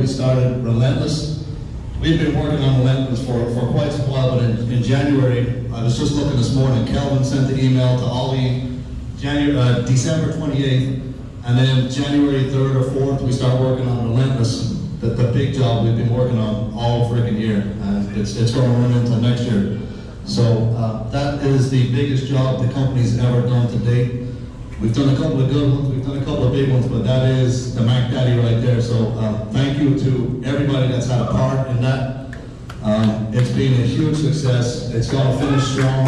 we started Relentless. We've been working on Relentless for quite some while, but in January, I was just looking this morning, Kelvin sent the email to Ollie December 28th, and then January 3rd or 4th, we start working on Relentless, the big job we've been working on all freaking year, and it's going to run until next year. So that is the biggest job the company's ever done to date. We've done a couple of good ones, we've done a couple of big ones, but that is the Mac Daddy right there. So thank you to everybody that's had a part in that. It's been a huge success. It's going to finish strong.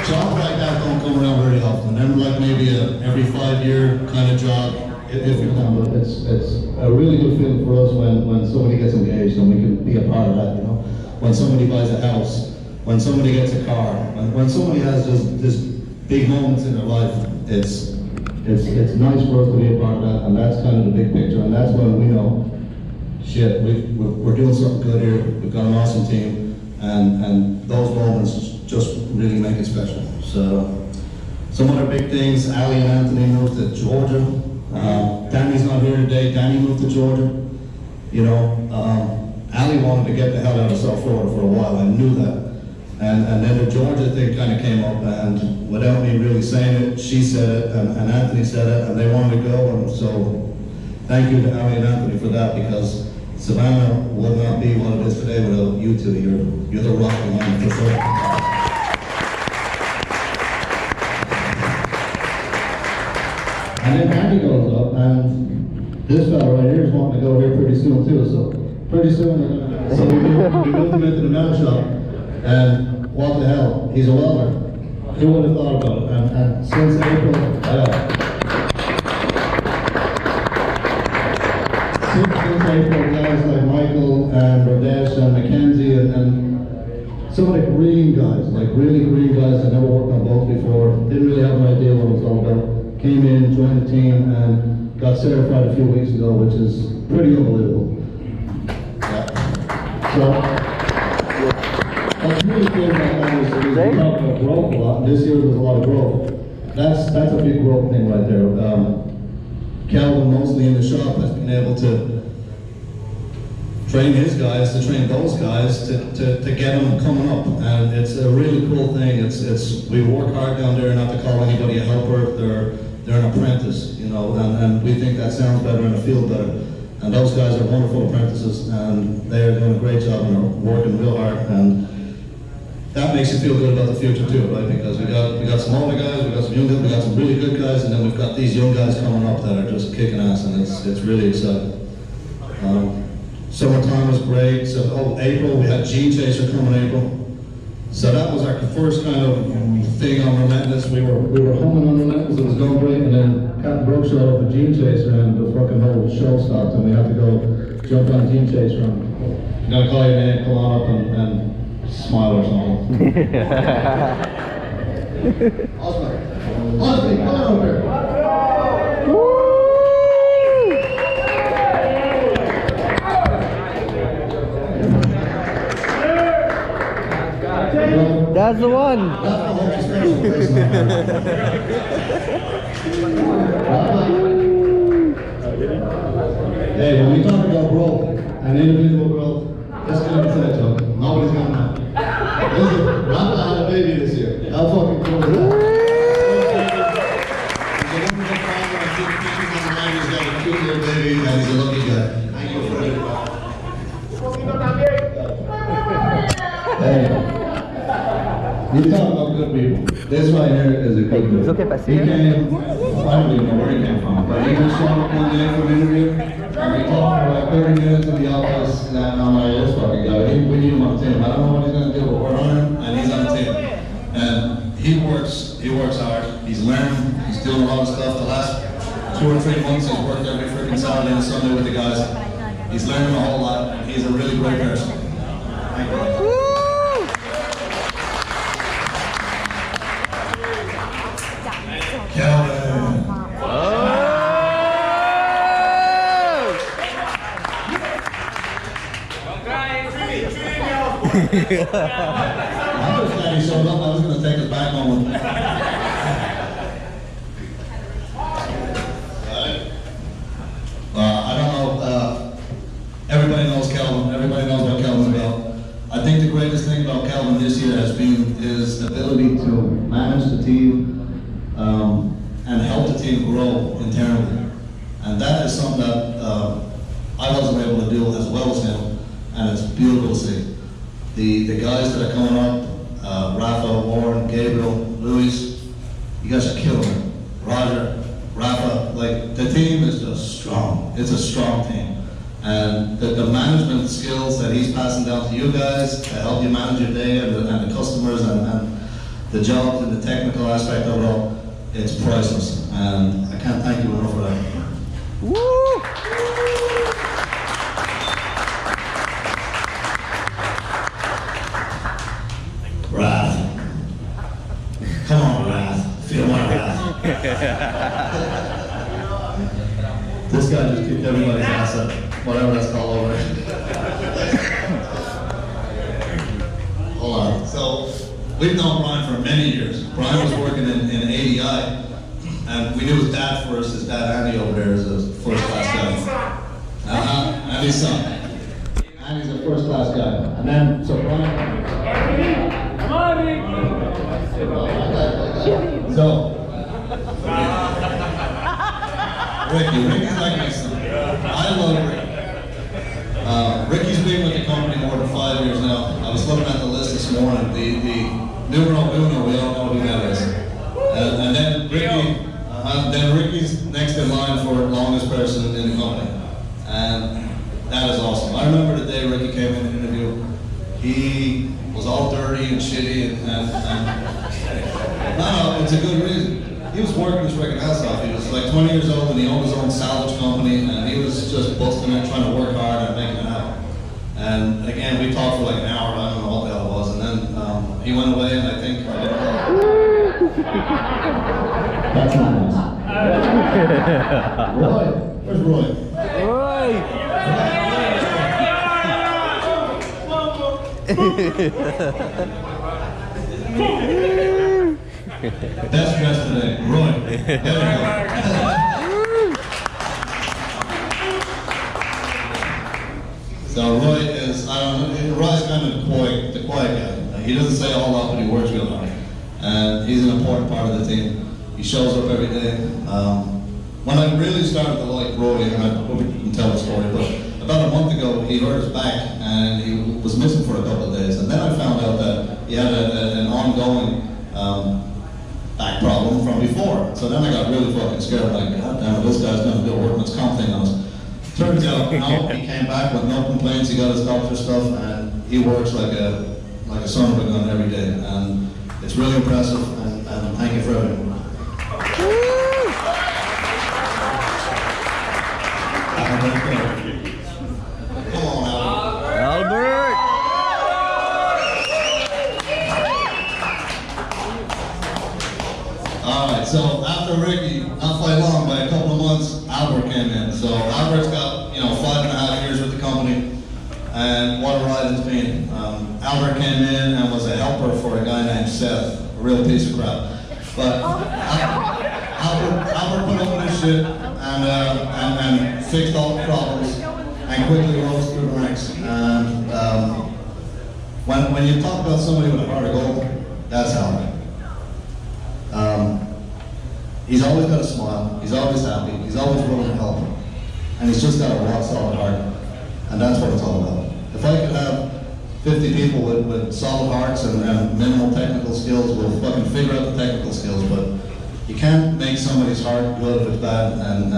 Jobs like that don't come around very often. They're like maybe every 5-year kind of job, if you can. But it's a really good feeling for us when somebody gets engaged and we can be a part of that, you know. When somebody buys a house, when somebody gets a car, when somebody has just this big moments in their life, it's nice for us to be a part of that, and that's kind of the big picture, and that's when we know, shit, we're doing something good here, we've got an awesome team, and those moments just really make it special. So, some other big things, Ali and Anthony moved to Georgia. Danny's not here today, Danny moved to Georgia. You know, Ali wanted to get the hell out of South Florida for a while, I knew that. And then the Georgia thing kind of came up, and without me really saying it, she said it, and Anthony said it, and they wanted to go, and so thank you to Ali and Anthony for that, because Savannah would not be what it is today without you two. You're the rock behind it for sure. And then Andy goes up, and this fella right here is wanting to go here pretty soon too, so pretty soon, so we moved him into the metal shop, and what the hell, he's a welder. Who would have thought about it? And since April, since April, guys like Michael and Radesh and Mackenzie and some of the green guys, like really green guys that never worked on boats before, didn't really have an idea what it was all about, came in, joined the team, and got certified a few weeks ago, which is pretty unbelievable. So, what's really cool about that is we talk about growth a lot, and this year there's a lot of growth. That's a big growth thing right there. Calvin, mostly in the shop, has been able to train his guys, to train those guys, to get them coming up. And it's a really cool thing. We work hard down there not to call anybody a helper, they're an apprentice, you know, and we think that sounds better and it feels better. And those guys are wonderful apprentices, and they're doing a great job and are working real hard, and that makes you feel good about the future too, right? Because we got some older guys, we got some young guys, we got some really good guys, and then we've got these young guys coming up that are just kicking ass, and it's really exciting. Summertime was great. So April, we had Gene Chaser coming in April. So that was our first kind of thing on Relentless. We were humming on Relentless, it was going great, and then Captain Brooks showed up with Gene Chaser, and the fucking whole show stopped, and we had to go jump on Gene Chaser. You gotta call your name, come on up and smile or something. Osman, come on over here. That's the one. Hey, when we talk about growth and individual growth, let's get into that joke. Nobody's gonna know. Listen, Rafa had a baby this year. How fucking cool is that? He's a wonderful father. I think pictures online. He's got a cute little baby, and he's a lucky guy. Thank you for it. Hey. You talk about good people. This right here is a good dude. He came, I don't even know where he came from, but he just showed up one day for an interview, and we talked for like 30 minutes in the office, and I'm like, this fucking guy, we need him on the team. I don't know what he's going to do, but we're on him, and he's on the team. And he works hard, he's learning, he's doing a lot of stuff. The last 2 or 3 months, he's worked every freaking Saturday and Sunday with the guys. He's learning a whole lot, and he's a really great person. Thank you. Kelvin. I was glad he showed up. I was going to take us back home. I think the greatest thing about Calvin this year has been his ability to manage the team and help the team grow internally. And that is something that I wasn't able to do as well as him, and it's beautiful to see. The guys that are coming up, Rafa, Warren, Gabriel, Luis, you guys are killing it. Roger, Rafa, like the team is just strong. It's a strong team. And the management skills that he's passing down to you guys to help you manage your day and the customers and the jobs and the technical aspect of it all, it's priceless. And I can't thank you enough for that. Woo! Wrath. Come on, Wrath. Feel my wrath. This guy just kicked everybody's ass up, whatever that's called over there. Hold on. So, we've known Brian for many years. Brian was working in ADI, and we knew his dad first. His dad, Andy, over there, is a first-class guy. Andy's son. Andy's a first-class guy. And then, so Brian... So, Ricky's like my son. I love Ricky. Ricky's been with the company more than 5 years now. I was looking at the list this morning. The numero uno, we all know who that is. And then Ricky's next in line for longest person in the company. And that is awesome. I remember the day Ricky came in the interview. He was all dirty and shitty no, it's a good reason. He was working his freaking ass off. He was like 20 years old and he owned his own salvage company and he was just busting it, trying to work hard and making it happen. And again, we talked for like an hour, I don't know what the hell it was, and then he went away and I think I didn't That's not nice. Roy, where's Roy? Best dressed today, Roy. There we go. So Roy is, I don't know, Roy's kind of the quiet guy. He doesn't say a whole lot, but he works real hard. And he's an important part of the team. He shows up every day. When I really started to like Roy, and I hope you can tell the story, but about a month ago, he hurt his back and he was missing for a couple of days. And then I found out that he had an ongoing back problem from before. So then I got really fucking scared, like, God damn it, this guy's gonna do a workman's comp thing on us. Turns out, no, he came back with no complaints, he got his doctor stuff, and he works like a son of a gun every day. And it's really impressive, and thank you for everything. Come on, Albert! Alright, so after Ricky, not quite long, by a couple of months, Albert came in. So Albert's got, 5.5 years with the company, and what a ride it's been. Albert came in and was a helper for a guy named Seth, a real piece of crap. But Albert put up with his shit and fixed all the problems and quickly rose through the ranks. And when you talk about somebody with a heart of gold, that's Albert. He's always got a smile, he's always happy, he's always willing to help, and he's just got a rock solid heart, and that's what it's all about. If I could have 50 people with solid hearts and minimal technical skills, we'll fucking figure out the technical skills, but you can't make somebody's heart good if it's bad, and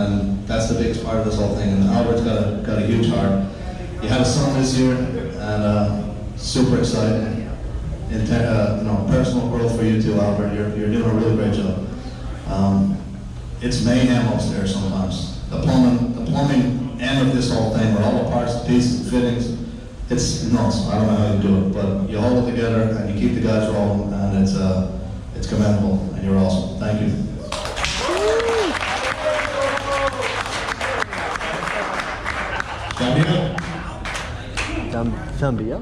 that's the biggest part of this whole thing, and Albert's got a huge heart. You had a son this year, and super exciting. Personal growth for you too, Albert. You're doing a really great job. It's mayhem upstairs sometimes. The plumbing end of this whole thing, with all the parts, the pieces, the fittings, it's nuts. I don't know how you do it, but you hold it together and you keep the guys rolling, and it's commendable, and you're awesome. Thank you. Zambia.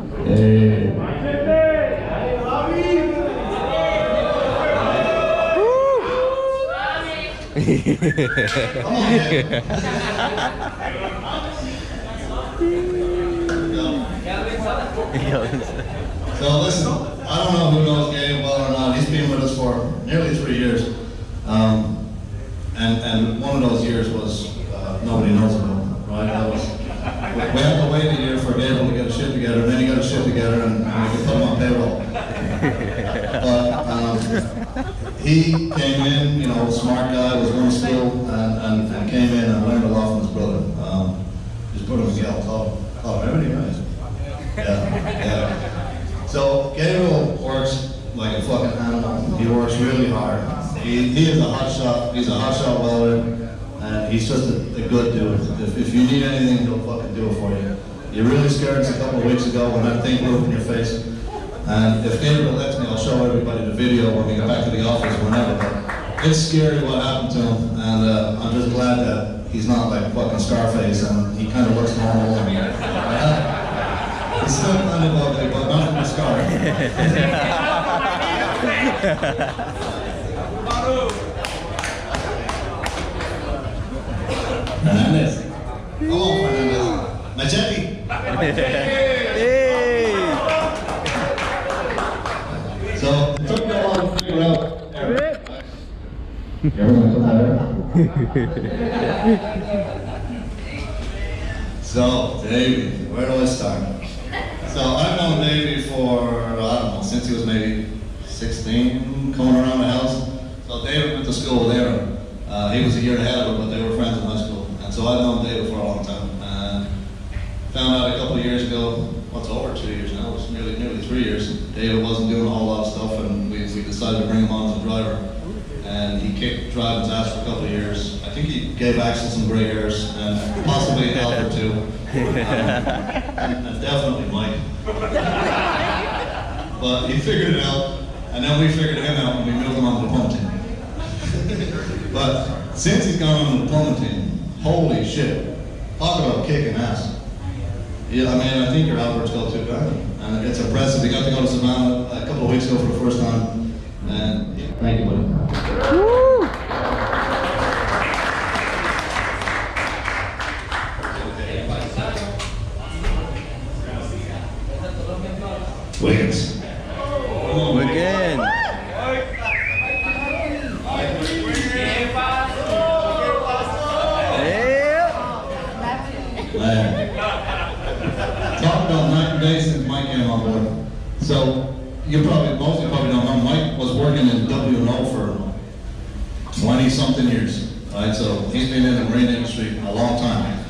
So listen, I don't know who knows Gabe well or not. He's been with us for nearly 3 years. And one of those years was nobody knows about, right? That was, we had to wait a year for Gabriel to get his shit together, and then he got his shit together, and we could put him on payroll. But he came in, you know, smart guy, was going to school, and came in and learned a lot from his brother. His brother Miguel taught him everything, right? Yeah. So Gabriel works like a fucking animal. He works really hard. He is a hot shot. He's a hot shot welder, and he's just a good dude. If you need anything, he'll fucking do it for you. You really scared us a couple of weeks ago when that thing blew up in your face. And if Gabriel lets me, I'll show everybody the video when we get back to the office, whenever. But it's scary what happened to him, and I'm just glad that he's not like fucking Scarface, and he kind of looks normal. And, he's still kind of ugly, but not from the scar. Fernandez. Come on, Fernandez. Machete. Hey. So, it took me a while to figure out Eric. Everyone took So, Davey, where do I start? So, I've known Davey for, I don't know, since he was maybe 16, coming around the house. So, David went to school with Aaron. He was a year ahead of her, but they were friends in high school. And so I've known David for a long time. And found out a couple of years ago, what's over 2 years now, it was nearly 3 years. David wasn't doing a whole lot of stuff, and we decided to bring him on as a driver. And he kicked driving's ass for a couple of years. I think he gave Axel some gray hairs, and possibly Albert too. And definitely Mike. But he figured it out, and then we figured him out when we moved him on to the pump team. But since he's gone on the plumbing team, holy shit, talk about kicking ass. Yeah, I mean, I think your Albert's go too bad. And it's impressive. We got to go to Savannah a couple of weeks ago for the first time. And yeah, thank you, buddy. Woo. Wiggins. Again. Talk about night and day since Mike came on board. So most of you probably don't know, Mike was working in W&O for 20-something years, right? So he's been in the marine industry a long time,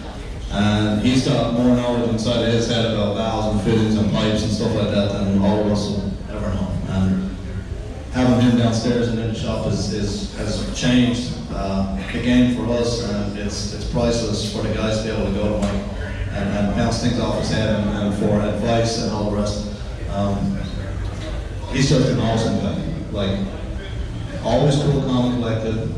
and he's got more knowledge inside of his head about valves and fittings and pipes and stuff like that than all of us will ever know. And having him downstairs and in the shop has changed the game for us, and it's priceless for the guys to be able to go to Mike and bounce things off his head and for advice and all the rest. He's just an awesome guy. Like, always cool, calm, and collected,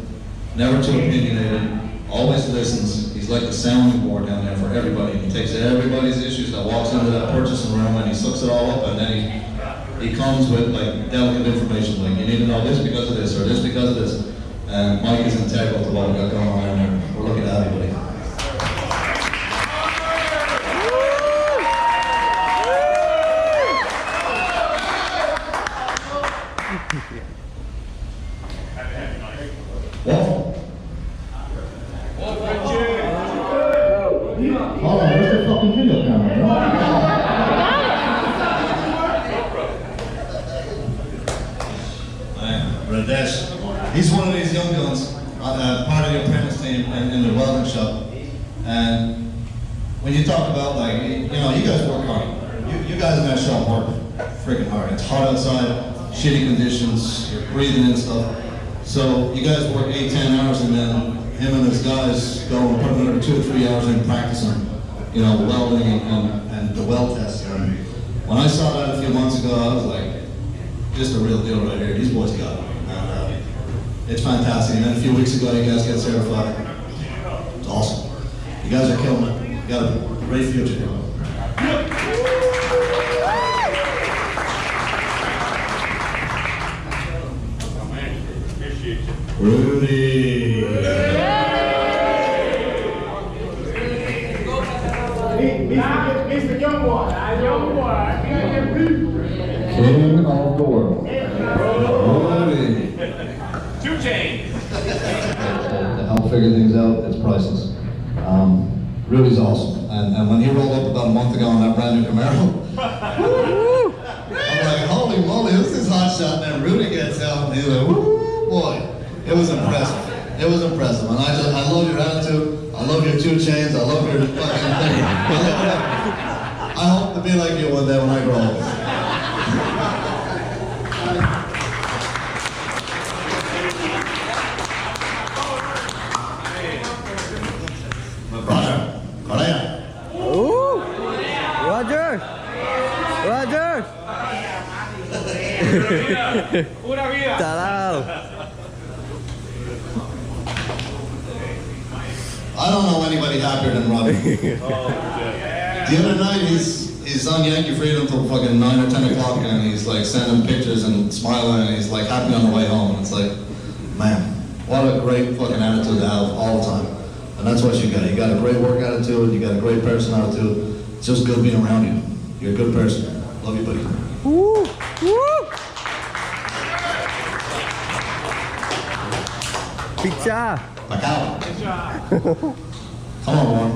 never too opinionated, always listens. He's like the sounding board down there for everybody. He takes everybody's issues that walks into that purchasing room and he sucks it all up, and then he comes with like delicate information, like you need to know this because of this or this because of this. And Mike is integral to what we got going on down there. We're looking at everybody. Hold on, where's the fucking video camera? Radesh, he's one of these young guns, part of the apprentice team in the welding shop. And when you talk about, like, you know, you guys work hard. You guys in that shop work freaking hard. It's hot outside, shitty conditions, you're breathing in stuff. So you guys work 8-10 hours, and then him and his guys go and put another 2 or 3 hours in practicing, you know, welding and the weld test. And when I saw that a few months ago, I was like, just a real deal right here. These boys got it. And it's fantastic. And then a few weeks ago, you guys got certified. It's awesome. You guys are killing it. You got a great future. Rudy. Mr. Young Boy. Young Boy. King of the world. 2 Chainz. To help figure things out, it's priceless. Rudy's awesome. And when he rolled up about a month ago on that brand new Camaro, I'm like, holy moly, who's this hot shot? And then Rudy gets out and he's like, woo, boy. It was impressive. It was impressive. And I love your attitude. I love your 2 Chainz. I love your fucking thing. I hope to be like you one day when I grow up. Ooh. Roger. Roger. Pura vida. Tarao. I don't know anybody happier than Robbie. The other night he's on Yankee Freedom till fucking 9 or 10 o'clock and he's like sending pictures and smiling and he's like happy on the way home and it's like, man, what a great fucking attitude to have all the time. And that's what you got. You got a great work attitude, you got a great personality. It's just good being around you. You're a good person. Love you, buddy. Woo. Woo. Pizza. Macau. Come on, Warren.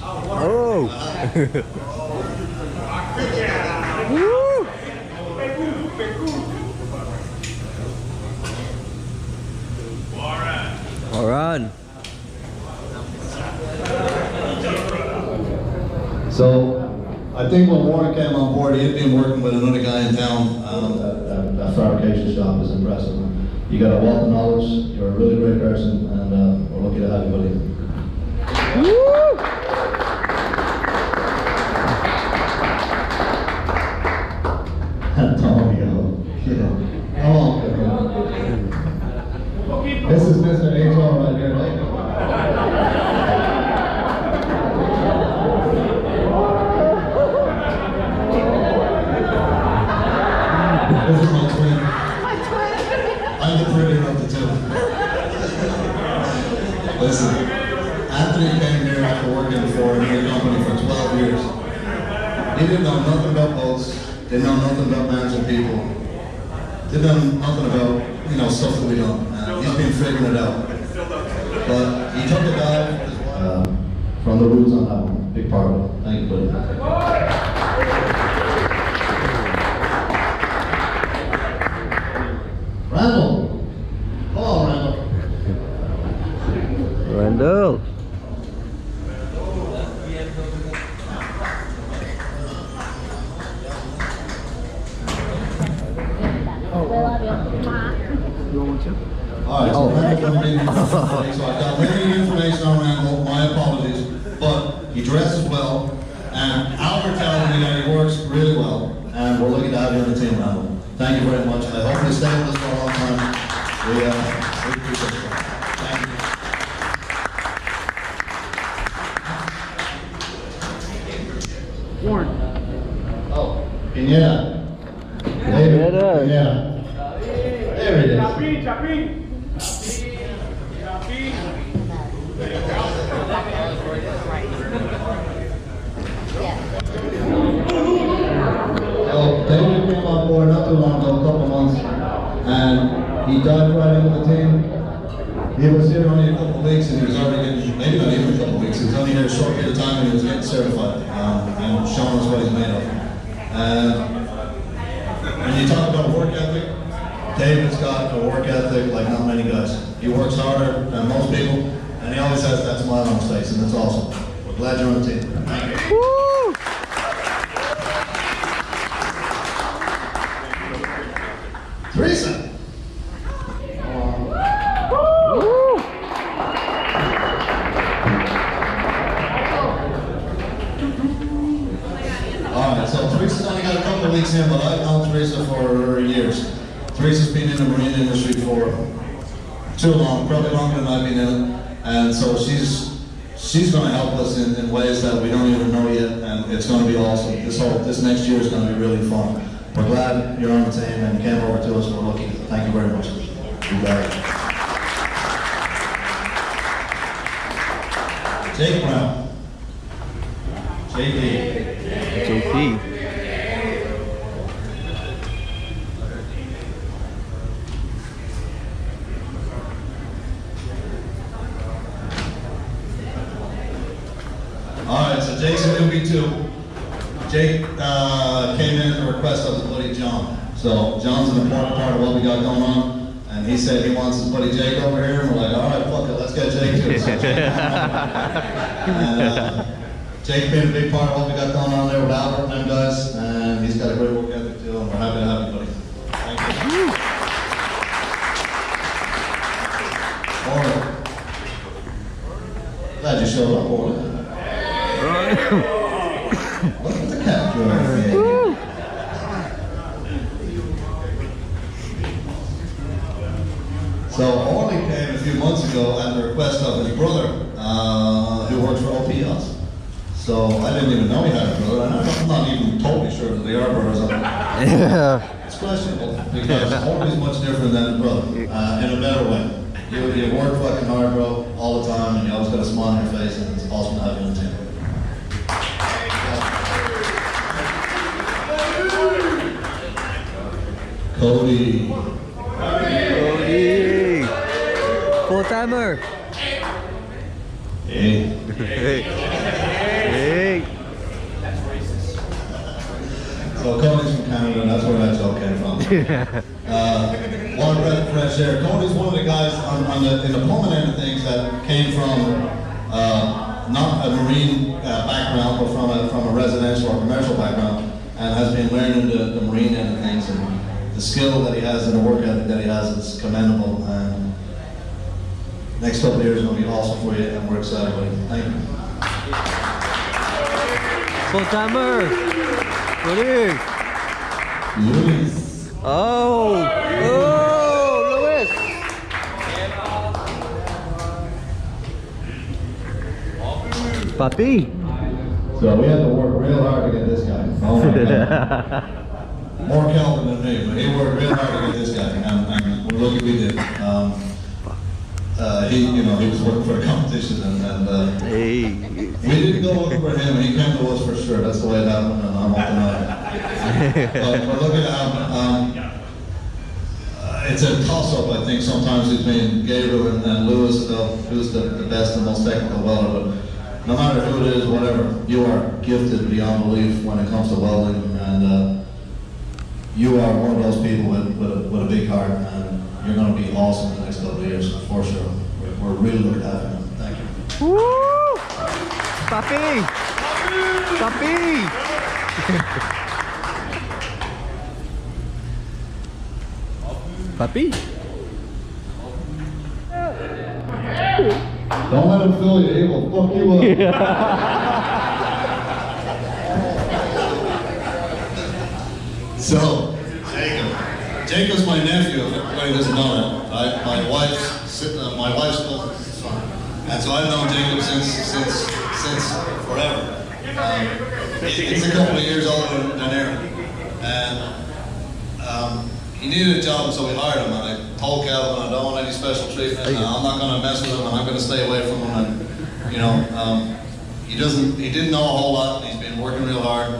Oh. Woo. All right. So, I think when Warren came on board, he had been working with another guy in town. That fabrication shop is impressive. You got a wealth of knowledge, you're a really great person, and we're lucky to have you, buddy. Woo. Antonio. Yeah. Come on, girl. This is Mr. HR right here, right? This is my twin. I'm the prettier of the two. Listen, Anthony came here after working for a company for 12 years. He didn't know nothing about boats, didn't know nothing about managing people, didn't know nothing about, stuff that we don't. He's been figuring it out. But he took a dive from the roots on that one. Big part of it. Thank you, buddy. Randall. Come on, Randall. Randall. Alright, so Randall's going to be so I got limited information on Randall, my apologies, but he dresses well, and Albert tells me that he works really well, and we're lucky to have you on the team, Randall. Thank you very much. I hope you stay with us for a long time. We appreciate it. Thank you. Warren. Oh, Pineda. Pineda. Pineda. There it is. Chapín, Chapín. Well, David came on board not too long ago, a couple months, and he dived right into the team. He was here only a couple of weeks and he was already getting, maybe not even a couple of weeks, he was only here a short period of time and he was getting certified and showing us what he's made of. And when you talk about work ethic, David's got a work ethic like not many guys. He works harder than most people and he always has that smile on his face and it's awesome. We're glad you're on the team. Thank you. Woo. Teresa. Alright, so Teresa's only got a couple of weeks in, but I've known Teresa for years. Teresa's been in the marine industry for too long, probably longer than I've been in it. And so she's going to help us in ways that we don't even know yet, and it's going to be awesome. This next year is going to be really fun. We're glad you're on the team and came over to us. We're lucky. Thank you very much. You got it. Jake Brown. JP. JP. John. So John's an important part of what we got going on. And he said he wants his buddy Jake over here, and we're like, all right, fuck it, let's get Jake too. So Jake, and Jake's been a big part of what we got going on there with Albert and them guys, and he's got a great work ethic too, and we're happy to have you, buddy. Thank you. Orly. Glad you showed up, Orly. Look at the cat drawing. So Orly came a few months ago at the request of his brother, who works for OP Yachts. So I didn't even know he had a brother, and I'm not even totally sure that they are brothers. It's questionable, because Orly's much different than his brother, in a better way. You work fucking hard, bro, all the time, and you always got a smile on your face, and it's awesome to have you on the team. Cody. Full timer. Hey. Hey. So Cody's from Canada, and that's where that joke came from. One breath of fresh air. Cody's one of the guys in the plumbing end of things that came from not a marine background, but from a residential or commercial background, and has been learning the marine end of things. And the skill that he has and the work ethic that he has is commendable. And next couple of years is going to be awesome for you, and we're excited about it. Thank you. Full timer. Ready? Luis. Oh, Luis. Papi. So we had to work real hard to get this guy. Oh my God. More Kelvin than me, but he worked real hard to get this guy, and we're lucky we did. He was working for a competition, and Hey. we didn't go looking for him. He came to us for sure. That's the way it happened, and I'm up tonight. But we're looking at him. It's a toss-up, I think, sometimes between Gabriel and Lewis about who's the best and most technical welder. But no matter who it is, whatever, you are gifted beyond belief when it comes to welding, and you are one of those people with a big heart, and you're going to be awesome the next couple of years, for sure. We're really looking to have you. Thank you. Woo! Papi. Papi. Papi. Don't let him fill you, he will fuck you up. So, Jacob's my nephew, if anybody doesn't know that. My wife's son. And so I've known Jacob since forever. He's a couple of years older than Aaron. And he needed a job, so we hired him. And I told Calvin I don't want any special treatment. I'm not going to mess with him, and I'm going to stay away from him. And he didn't know a whole lot. He's been working real hard,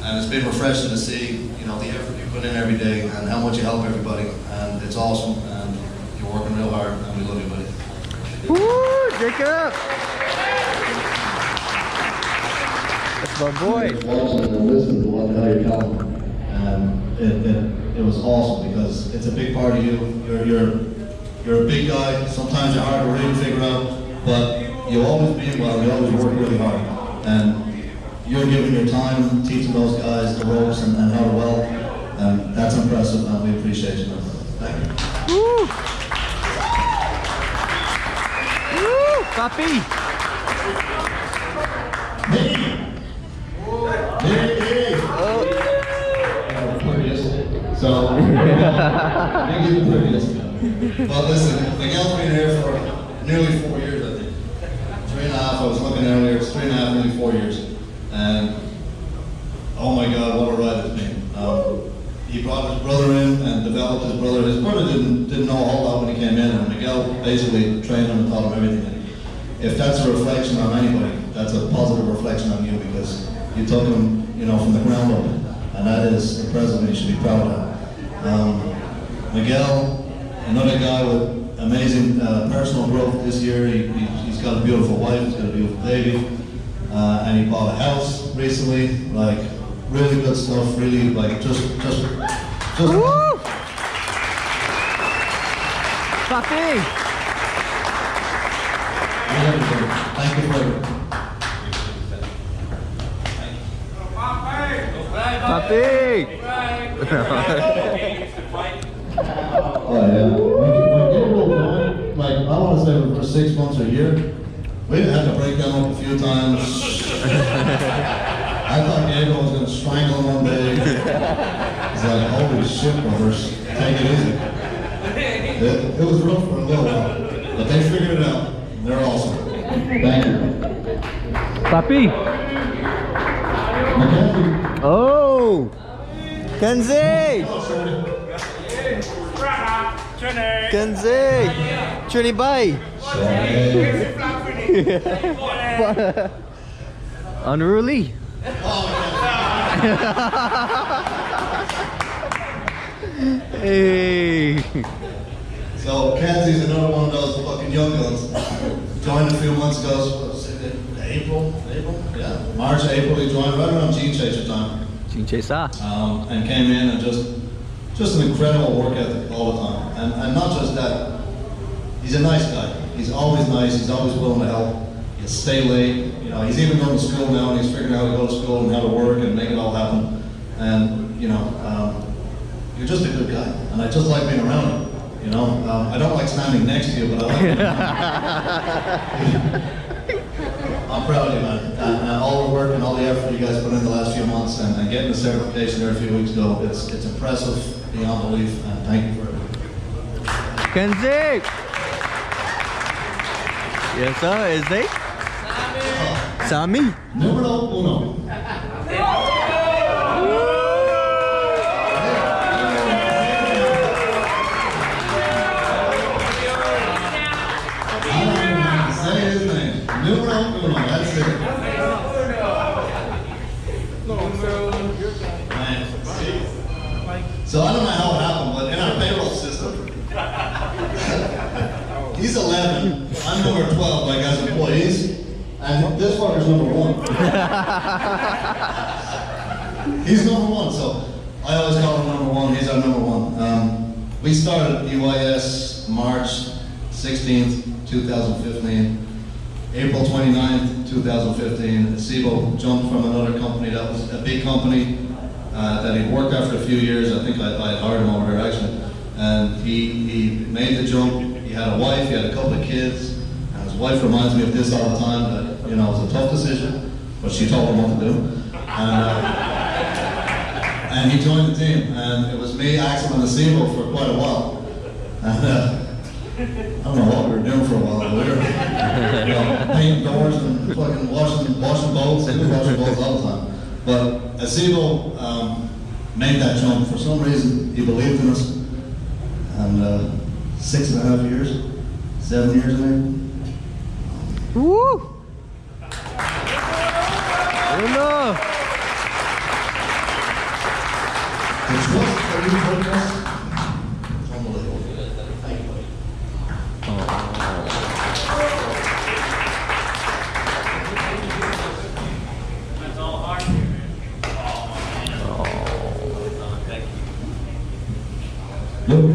and it's been refreshing to see the effort you put in every day and how much you help everybody. And it's awesome. And you're working real hard, and we love you, buddy. Woo, Jacob. That's my boy. Watching and listening to what the hell you're telling me. And it was awesome because it's a big part of you. You're a big guy. Sometimes you're hard to really figure out, but you always mean well. You always work really hard, and you're giving your time teaching those guys the ropes and how to weld, and that's impressive. And we appreciate you. Thank you. Woo! Woo! Papi. Hey. Oh. So, maybe the prettiest. But listen, Miguel's been here for nearly 4 years, I think. 3.5, I was looking earlier, it's 3.5, nearly 4 years. And, oh my God, what a ride it's been. He brought his brother in and developed his brother. His brother didn't know a whole lot when he came in, and Miguel basically trained him and taught him everything. And if that's a reflection on anybody, that's a positive reflection on you, because you took him, from the ground up. And that is impressive, and you should be proud of that. Miguel, another guy with amazing personal growth this year. He's got a beautiful wife, he's got a beautiful baby, and he bought a house recently. Like, really good stuff. Really, like just. Woo! Papi! Thank you for everything. Papi! Oh yeah. When Gabriel joined, like I want to say for 6 months or a year, we had to break them up a few times. I thought Gabriel was going to strangle him one day. It's like, holy shit, brothers, take it easy. It was rough for a little while, but they figured it out. They're awesome. Thank you. Papi! Mackenzie. Oh! Kenzie! Kenzie! Trini Bay! Unruly! Hey! So Kenzie's another one of those fucking young guns. Joined a few months ago. April? Yeah. March, April, he joined right around Gene Chaser time. Gene Chaser. And came in and just an incredible work ethic all the time. And not just that, he's a nice guy. He's always nice, he's always willing to help. He'll stay late, you know, he's even going to school now and he's figuring out how to go to school and how to work and make it all happen. And, you know, you're just a good guy. And I just like being around you. You know, I don't like standing next to you, but I like being around you. I'm proud of you, man. And all the work and all the effort you guys put in the last few months and getting the certification there a few weeks ago, it's impressive beyond belief, and thank you for it. Kenzie! Yes, sir. Is they? Sammy. Numero uno. Say his name. Numero uno. That's it. Man. So I don't know how it happened, but in our payroll system, he's 11. I'm number 12, like as employees, and this fucker's number 1. He's number 1, so I always call him number 1. He's our number 1. We started UIS March 16th, 2015. April 29th, 2015, Sibo jumped from another company that was a big company that he'd worked at for a few years. I think I hired him over there actually. And he made the jump. He had a wife, he had a couple of kids. And his wife reminds me of this all the time, that, you know, it was a tough decision, but she told him what to do. And he joined the team. And it was me, Axel, and the Sibo for quite a while. And I don't know what we were doing for a while. We were, you know, painting doors and fucking washing boats. We were washing boats all the time. But Asibo made that jump. For some reason, he believed in us. And 6.5 years, 7 years maybe. Woo! Uno! The trust that you put in us, it's unbelievable. Thank you, buddy. That's all hard here, man. Thank you. Look.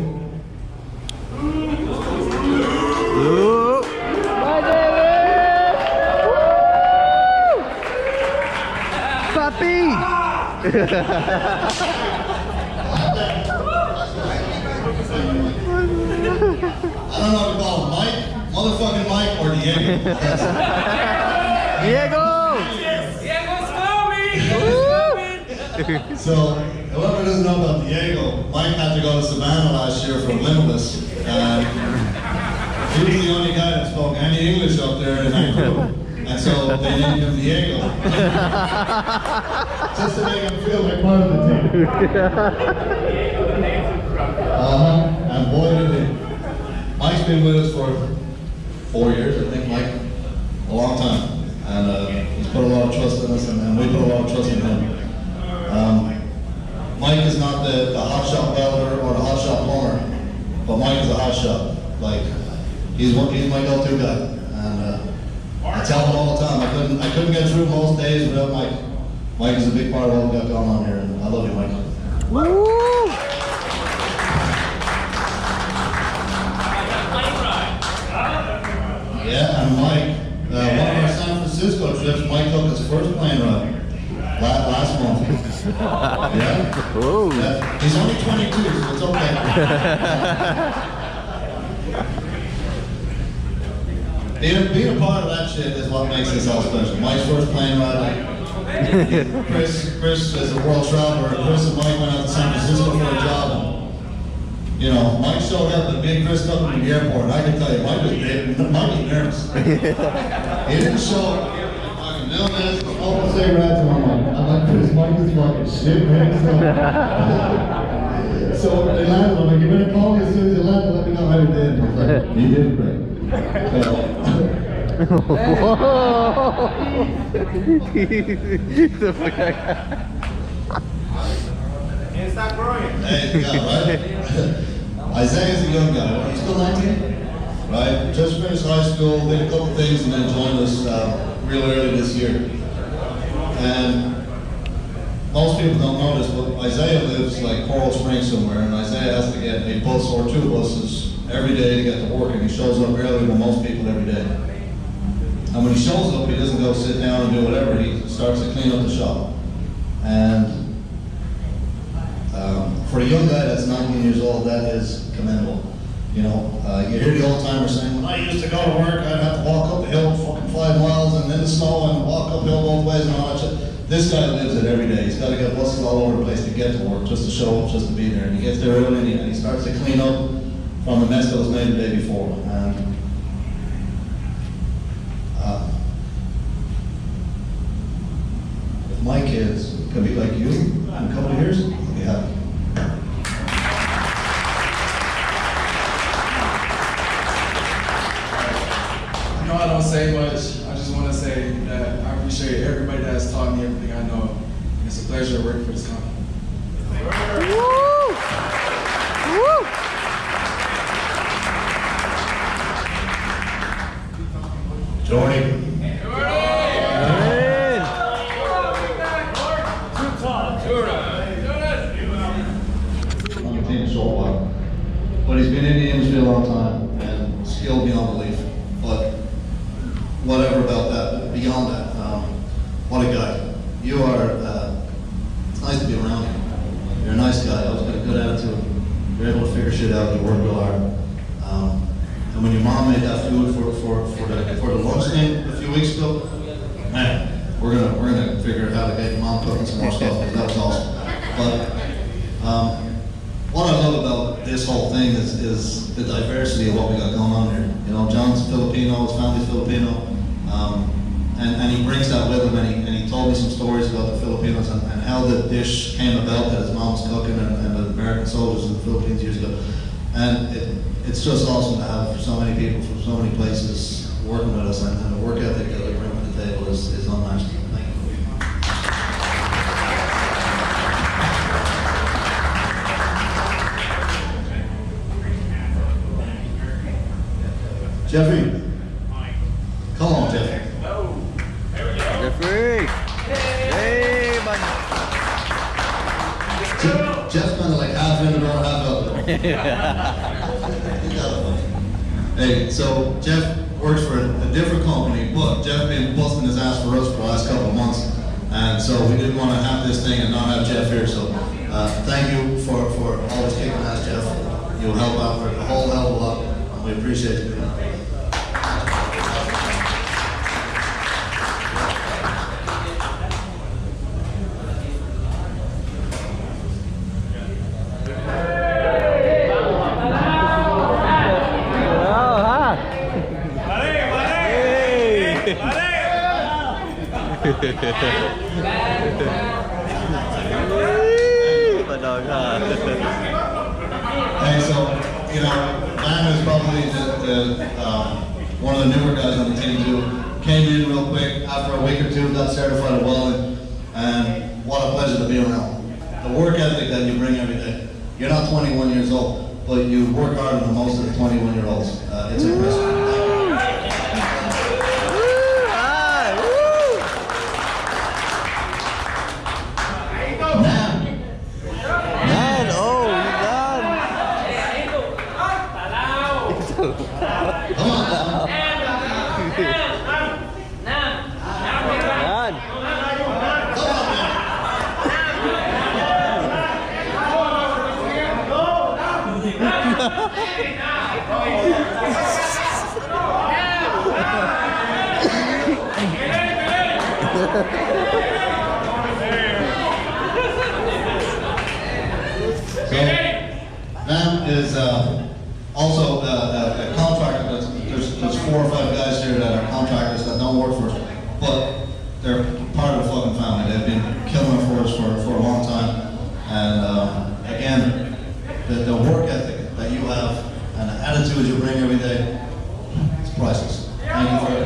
Ooh. Bye, David! Woo! Papi! I don't know if to call him Mike, motherfucking Mike, or Diego. Diego! So, whoever doesn't know about Diego, Mike had to go to Savannah last year for Limitless. He was the only guy that spoke any English up there in that group. And so they named him Diego. Just to make him feel like part of the team. And boy did he. Mike's been with us for 4 years, I think, Mike. A long time. And he's put a lot of trust in us, and we put a lot of trust in him. Mike is not the hotshot welder or the hotshot plumber, but Mike is a hotshot. Like, he's my go-to guy. And I tell him all the time, I couldn't get through most days without Mike. Mike is a big part of what we got going on here, and I love you, Mike. Woo! Yeah, and Mike, one of our San Francisco trips, Mike took his first plane ride last month. Yeah? Whoa. Yeah. He's only 22, so it's okay. Being a part of that shit is what makes this all special. Mike's first plane ride. Chris is a world traveler. Chris and Mike went out to San Francisco for a job. And, you know, Mike showed up and me and Chris took him to the airport. And I can tell you, Mike was nervous. He didn't show up. Fucking doing this, open cigarettes, and I'm like, Chris, Mike is fucking shit, man. So they landed. I'm like, you better call me as soon as you land and let me know how you did. He's like, you did great. Whoa! The fuck? Can't stop growing. Hey, yeah, right? Isaiah's a young guy. He's still 19, right? Just finished high school, did a couple things, and then joined us real early this year. And most people don't know this, but Isaiah lives like Coral Springs somewhere, and Isaiah has to get a bus or 2 buses every day to get to work, and he shows up earlier than most people every day. And when he shows up, he doesn't go sit down and do whatever. He starts to clean up the shop. And for a young guy that's 19 years old, that is commendable. You know, you hear the old timers saying, when I used to go to work, I'd have to walk up the hill fucking 5 miles and in the snow and walk uphill both ways and all that shit. This guy lives it every day. He's got to get buses all over the place to get to work, just to show up, just to be there. And he gets there early and he starts to clean up from the mess that was made the day before. And if my kids could be like you in a couple of years, I'll be happy. I know I don't say much. I just want to say that I appreciate everybody that has taught me everything I know. And it's a pleasure to work for this company. Woo! Woo! Jordy. On the team a short while. But he's been in the industry a long time and skilled beyond belief. But whatever about that, beyond that, what a guy. You are, it's nice to be around you. You're a nice guy, always got a good attitude. You're able to figure shit out, you work real hard. And when your mom made that food for the lunch thing a few weeks ago, man, we're gonna figure out how to get your mom cooking some more stuff, because that was awesome. But what I love about this whole thing is the diversity of what we got going on here. You know, John's Filipino, his family's Filipino, and he brings that with him, and he told me some stories about the Filipinos and how the dish came about that his mom's cooking and the American soldiers in the Philippines years ago. And it's just awesome to have so many people from so many places working with us, and the work ethic that we bring to the table is unmatched. Thank you. Jeffrey. Come on, Jeffrey. Jeffrey! Hey, man! Jeff's kind of like half in the door, half out there. Hey, so Jeff works for a different company, but Jeff been busting his ass for us for the last couple of months. And so we didn't want to have this thing and not have Jeff here. So thank you for always kicking ass, Jeff. You'll help out for a whole hell of a lot, and we appreciate you. My dog, huh? Hey, so, you know, Van is probably one of the newer guys on the team too. Came in real quick after a week or two, got certified at welding, and what a pleasure to be around. The work ethic that you bring every day. You're not 21 years old, but you work harder than most of the 21-year-olds. It's impressive. Van is also a contractor. There's 4 or 5 guys here that are contractors that don't work for us, but they're part of the fucking family. They've been killing it for us for a long time. And again, the work ethic that you have and the attitude you bring every day, it's priceless. Thank you for it.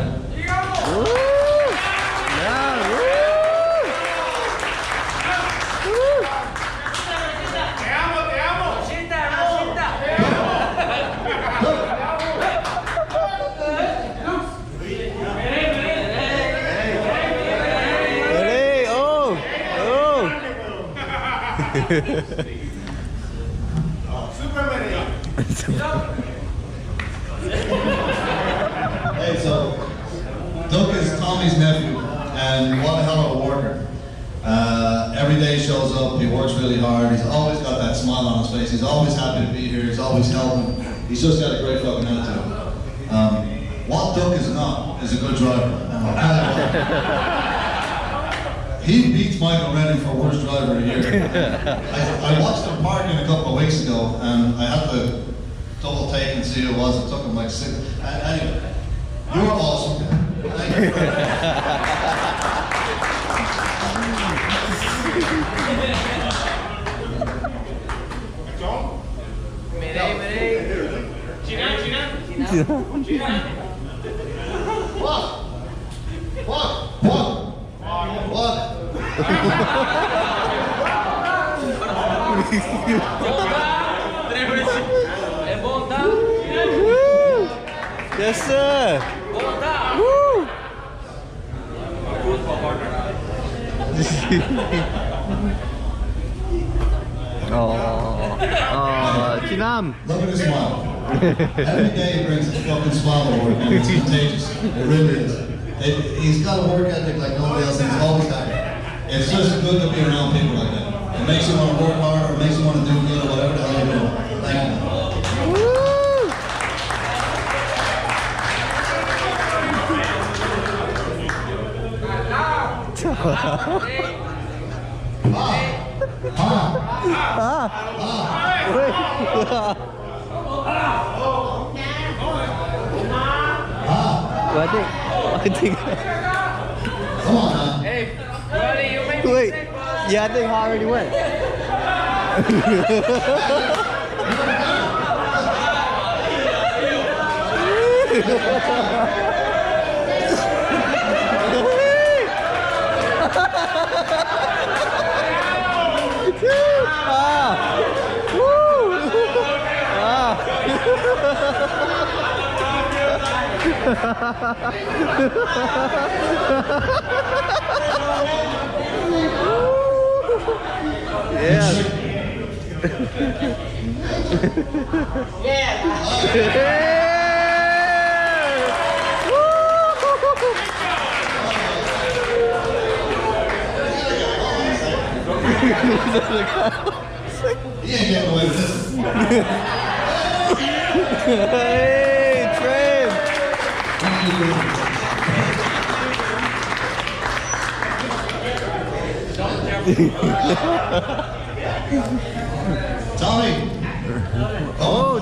Hey, so Duke is Tommy's nephew, and what a hell of a worker. Every day he shows up, he works really hard, he's always got that smile on his face, he's always happy to be here, he's always helping, he's just got a great fucking attitude. What Duke is not is a good driver. He beats Michael Redding for worst driver of the year. I watched him parking a couple of weeks ago, and I had to double take and see who it was. It took him like 6. Anyway, you're awesome. Thank you for What? Yes, sir. Woo. Oh, Chinam. Look at his smile. Every day he brings a fucking smile to work, and it's contagious. It really is. He's got a work ethic like nobody else, and he's always happy. It's just good to be around people like that. It makes you want to work hard, or makes you want to do good, or whatever the hell you're doing. Thank you. I think. Come on, man. Hey, buddy, you make Wait. Yeah, I think I already went. He ain't getting away with this. Hey, Trent. Tommy. Oh.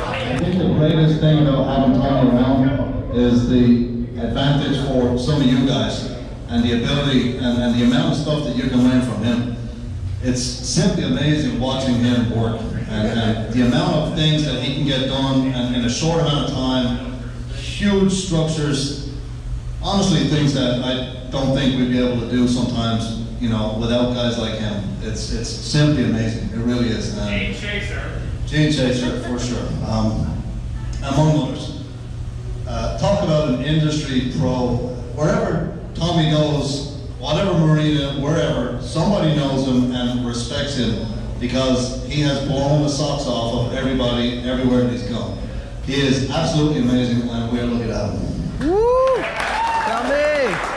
I think the greatest thing about having Tommy around is the advantage for some of you guys and the ability and the amount of stuff that you can learn from him. It's simply amazing watching him work and the amount of things that he can get done and in a short amount of time, huge structures, honestly things that I don't think we'd be able to do sometimes, you know, without guys like him. It's simply amazing, it really is. Gene Chaser. Gene Chaser, for sure, among others. Talk about an industry pro. Wherever Tommy goes, whatever marina, wherever, somebody knows him and respects him because he has blown the socks off of everybody, everywhere that he's gone. He is absolutely amazing, and we're lucky to have him. Woo! Tommy!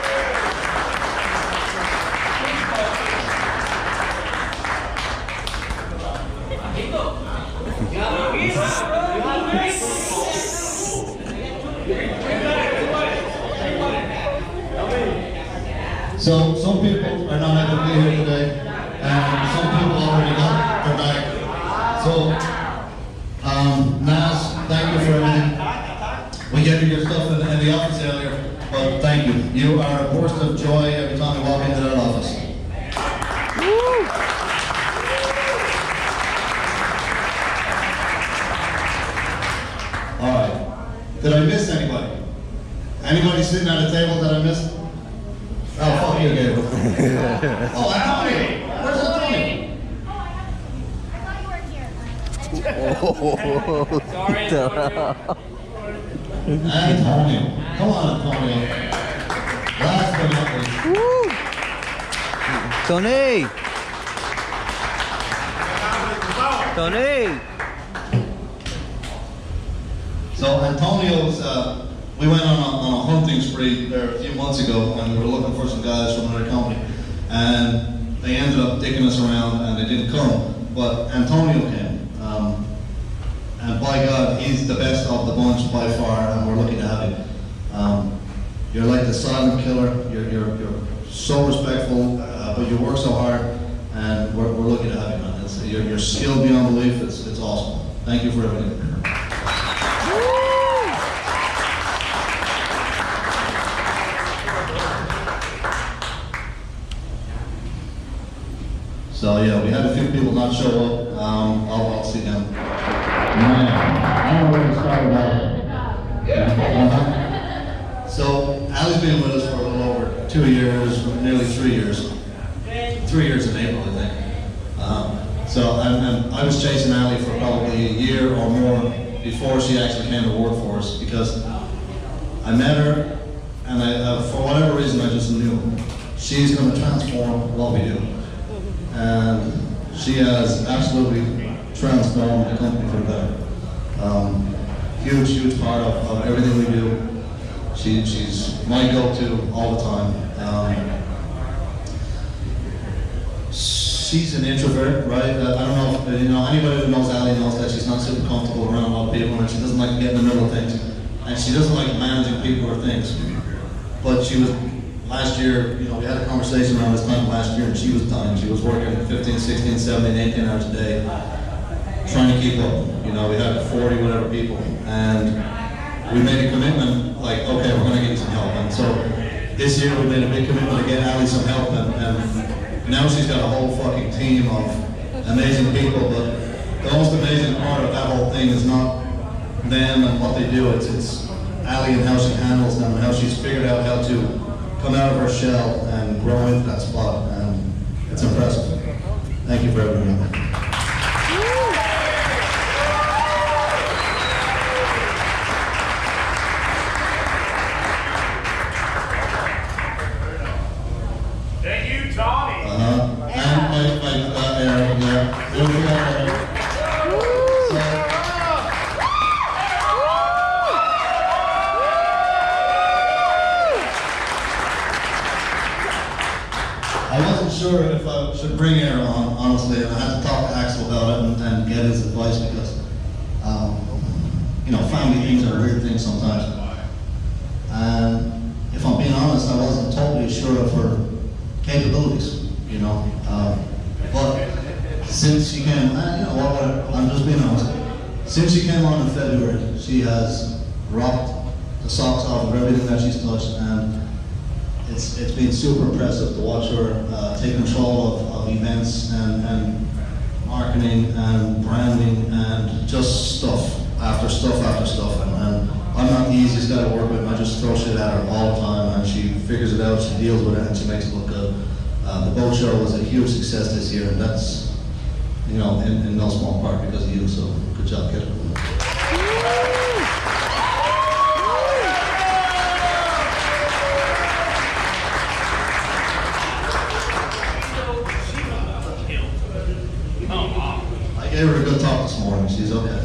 So some people are not able to be here today, and some people already got their bag. So, Naz, thank you for everything. We gave you your stuff in the office earlier, but thank you. You are a burst of joy every time we walk into that office. All right. Did I miss anybody? Anybody sitting at a table that I missed? Oh, fuck you, Gabriel. Oh, Anthony! Where's Anthony? Antonio. Come on, Antonio. Last but not least. Tony. Tony. So Antonio's, we went on a hunting spree there a few months ago, and we were looking for some guys from another company, and they ended up dicking us around, and they didn't come. But Antonio came, and by God, he's the best of the bunch by far, and we're lucky to have him. You're like the silent killer. You're so respectful, but you work so hard, and we're lucky to have you, man. You're skilled beyond belief. It's awesome. Thank you for everything. So yeah, we had a few people not show up. I'll see them. Man, I don't know where to start about it. So Ali's been with us for a little over 2 years, nearly 3 years. 3 years in April, I think. I was chasing Ali for probably a year or more before she actually came to work for us, because I met her, and for whatever reason I just knew she's going to transform what we do. And she has absolutely transformed the company for the better. Huge part of everything we do. She's my go-to all the time. She's an introvert, right? I don't know if anybody who knows Ali knows that she's not super comfortable around a lot of people, and she doesn't like to get in the middle of things, and she doesn't like managing people or things. But she was. Last year, we had a conversation around this time last year, and she was dying. She was working 15, 16, 17, 18 hours a day, trying to keep up. We had 40 whatever people, and we made a commitment, like, okay, we're going to get you some help. And so this year we made a big commitment to get Ali some help, and now she's got a whole fucking team of amazing people. But the most amazing part of that whole thing is not them and what they do. It's Ali and how she handles them, and how she's figured out how to come out of her shell and grow into that spot, and it's impressive. Thank you for everything. Thank you, Tony. And Aaron, yeah. Don't forget Aaron. I wasn't sure if I should bring Aaron on, honestly, and I had to talk to Axel about it and get his advice, because, family things are weird things sometimes. And if I'm being honest, I wasn't totally sure of her capabilities, But since she came, I'm just being honest. Since she came on in February, she has rocked the socks off of everything that she's touched, and it's been super impressive to watch her take control of events and marketing and branding and just stuff after stuff after stuff. And I'm not the easiest guy to work with. I just throw shit at her all the time, and she figures it out, she deals with it, and she makes it look good. The boat show was a huge success this year, and that's, in no small part because of you, so good job, kid. I gave her a good talk this morning. She's okay.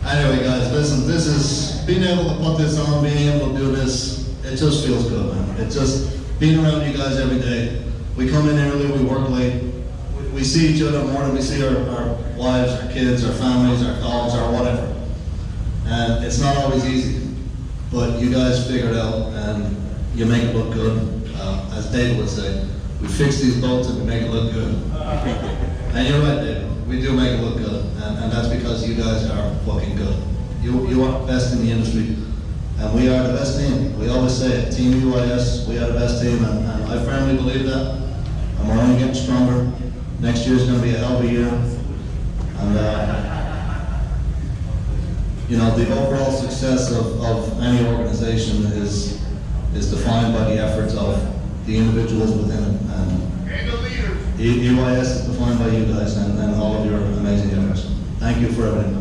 Anyway, guys, listen, this is being able to put this on, being able to do this, it just feels good, man. It's just being around you guys every day. We come in early, we work late. We see each other more than we see our wives, our kids, our families, our dogs, our whatever. And it's not always easy, but you guys figure it out, and you make it look good. As David would say, we fix these boats and we make it look good. And you're right, David, we do make it look good, and that's because you guys are fucking good. You are the best in the industry, and we are the best team. We always say it, Team UIS, we are the best team, and I firmly believe that, and we're only getting stronger. Next year's going to be a hell of a year, and you know, the overall success of any organization is defined by the efforts of the individuals within it, and the leaders. UIS is defined by you guys and all of your amazing efforts. Thank you for everything.